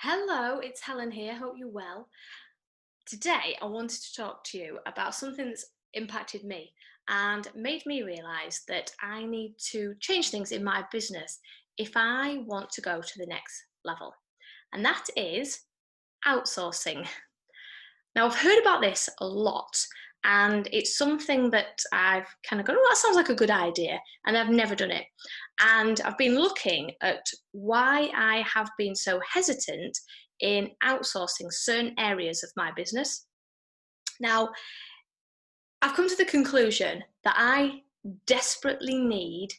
Hello, it's Helen here. Hope you're well. Today, I wanted to talk to you about something that's impacted me and made me realize that I need to change things in my business if I want to go to the next level. And that is outsourcing. Now, I've heard about this a lot, and it's something that I've kind of gone, oh, that sounds like a good idea, and I've never done it. And I've been looking at why I have been so hesitant in outsourcing certain areas of my business. Now, I've come to the conclusion that I desperately need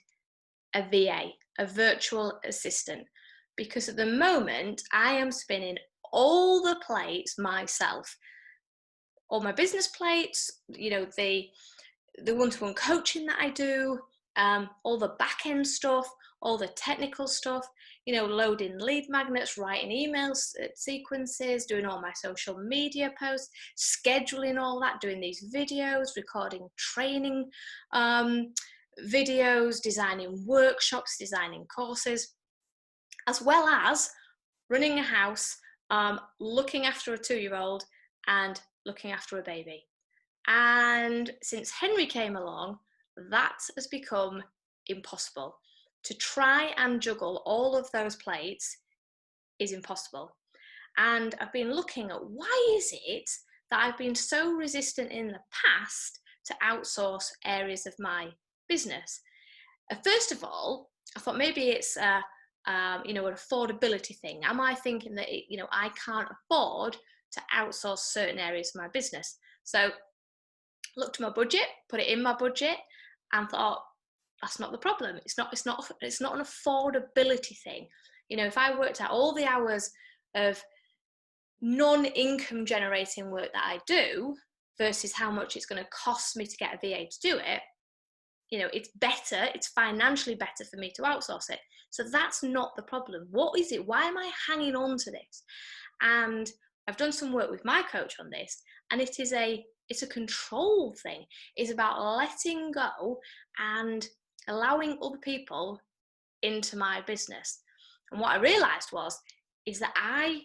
a VA, a virtual assistant, because at the moment I am spinning all the plates myself, all my business plates, the one-to-one coaching that I do, all the back-end stuff, all the technical stuff, loading lead magnets, writing emails sequences, doing all my social media posts, scheduling all that, doing these videos, recording training videos, designing workshops, designing courses, as well as running a house, looking after a 2-year-old and looking after a baby. And since Henry came along, that has become impossible. To try and juggle all of those plates is impossible. And I've been looking at why is it that I've been so resistant in the past to outsource areas of my business. First of all, I thought maybe it's an affordability thing. Am I thinking that I can't afford to outsource certain areas of my business? So looked at my budget, put it in my budget, and thought that's not the problem. It's not an affordability thing. If I worked out all the hours of non-income generating work that I do versus how much it's going to cost me to get a VA to do it, it's financially better for me to outsource it. So that's not the problem. What is it? Why am I hanging on to this? And I've done some work with my coach on this, and it's a control thing. It's about letting go and allowing other people into my business. And what I realized is that I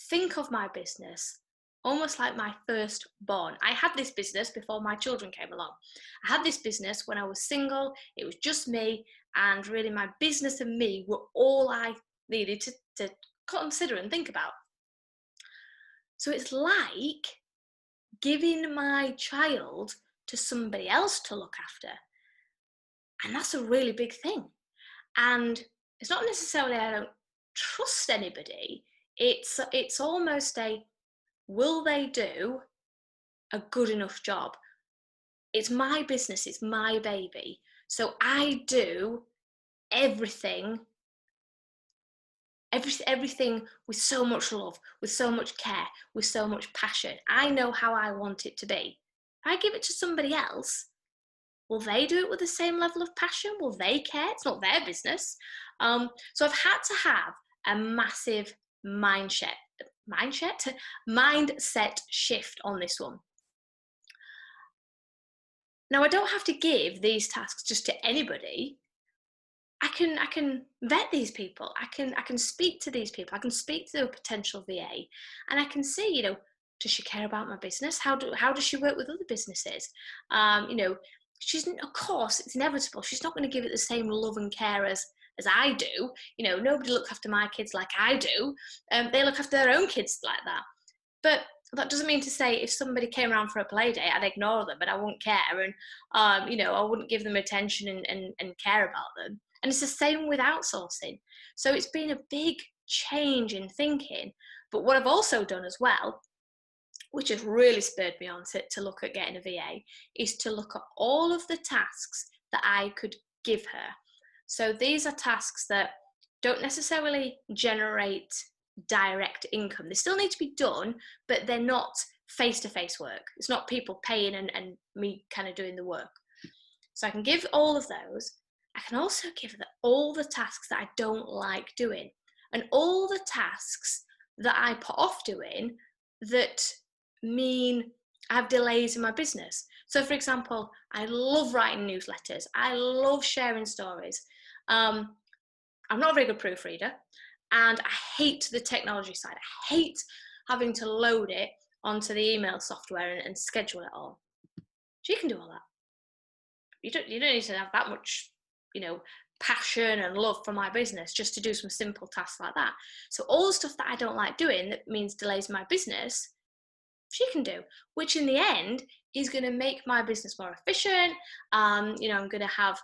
think of my business almost like my firstborn. I had this business before my children came along. I had this business when I was single. It was just me, and really my business and me were all I needed to consider and think about. So it's like giving my child to somebody else to look after. And that's a really big thing. And it's not necessarily I don't trust anybody. It's almost a, will they do a good enough job? It's my business, it's my baby. So I do everything with so much love, with so much care, with so much passion. I know how I want it to be. If I give it to somebody else, will they do it with the same level of passion? Will they care? It's not their business. So I've had to have a massive mindset shift on this one. Now, I don't have to give these tasks just to anybody. I can vet these people. I can speak to these people. I can speak to a potential VA, and I can see, does she care about my business? How does she work with other businesses? She's, of course, it's inevitable. She's not going to give it the same love and care as I do. Nobody looks after my kids like I do. They look after their own kids like that. But that doesn't mean to say if somebody came around for a play day, I'd ignore them and I wouldn't care, and I wouldn't give them attention and care about them. And it's the same with outsourcing. So it's been a big change in thinking. But what I've also done as well, which has really spurred me on to look at getting a VA, is to look at all of the tasks that I could give her. So these are tasks that don't necessarily generate direct income. They still need to be done, but they're not face-to-face work. It's not people paying and me kind of doing the work. So I can give all of those. I can also give all the tasks that I don't like doing, and all the tasks that I put off doing that mean I have delays in my business. So for example, I love writing newsletters. I love sharing stories. I'm not a very good proofreader. And I hate the technology side. I hate having to load it onto the email software and schedule it all. She can do all that. You don't need to have that much, passion and love for my business just to do some simple tasks like that. So all the stuff that I don't like doing that means delays my business, she can do, which in the end is going to make my business more efficient. I'm going to have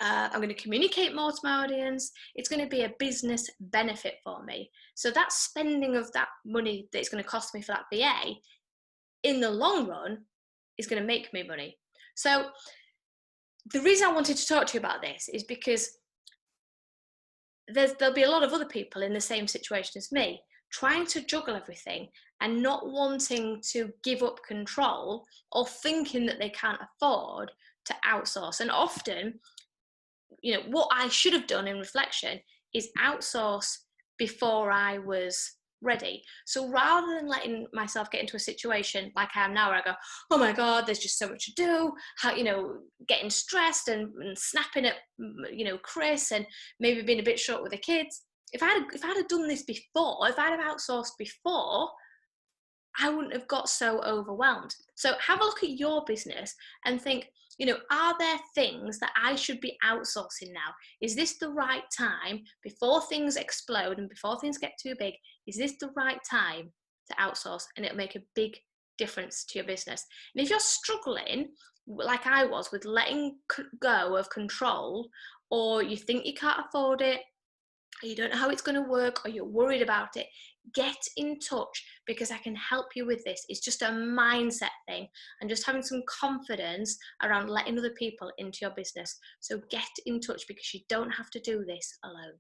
I'm going to communicate more to my audience. It's going to be a business benefit for me. So that spending of that money that it's going to cost me for that VA in the long run is going to make me money. So the reason I wanted to talk to you about this is because there'll be a lot of other people in the same situation as me, trying to juggle everything and not wanting to give up control or thinking that they can't afford to outsource. And often, what I should have done in reflection is outsource before I was ready. So rather than letting myself get into a situation like I am now, where I go, oh my God, there's just so much to do, how, getting stressed and snapping at, Chris, and maybe being a bit short with the kids. If I'd have done this before, if I'd have outsourced before, I wouldn't have got so overwhelmed. So have a look at your business and think, are there things that I should be outsourcing now? Is this the right time before things explode and before things get too big? Is this the right time to outsource? And it'll make a big difference to your business. And if you're struggling, like I was, with letting go of control, or you think you can't afford it, or you don't know how it's going to work, or you're worried about it, get in touch, because I can help you with this. It's just a mindset thing and just having some confidence around letting other people into your business. So get in touch, because you don't have to do this alone.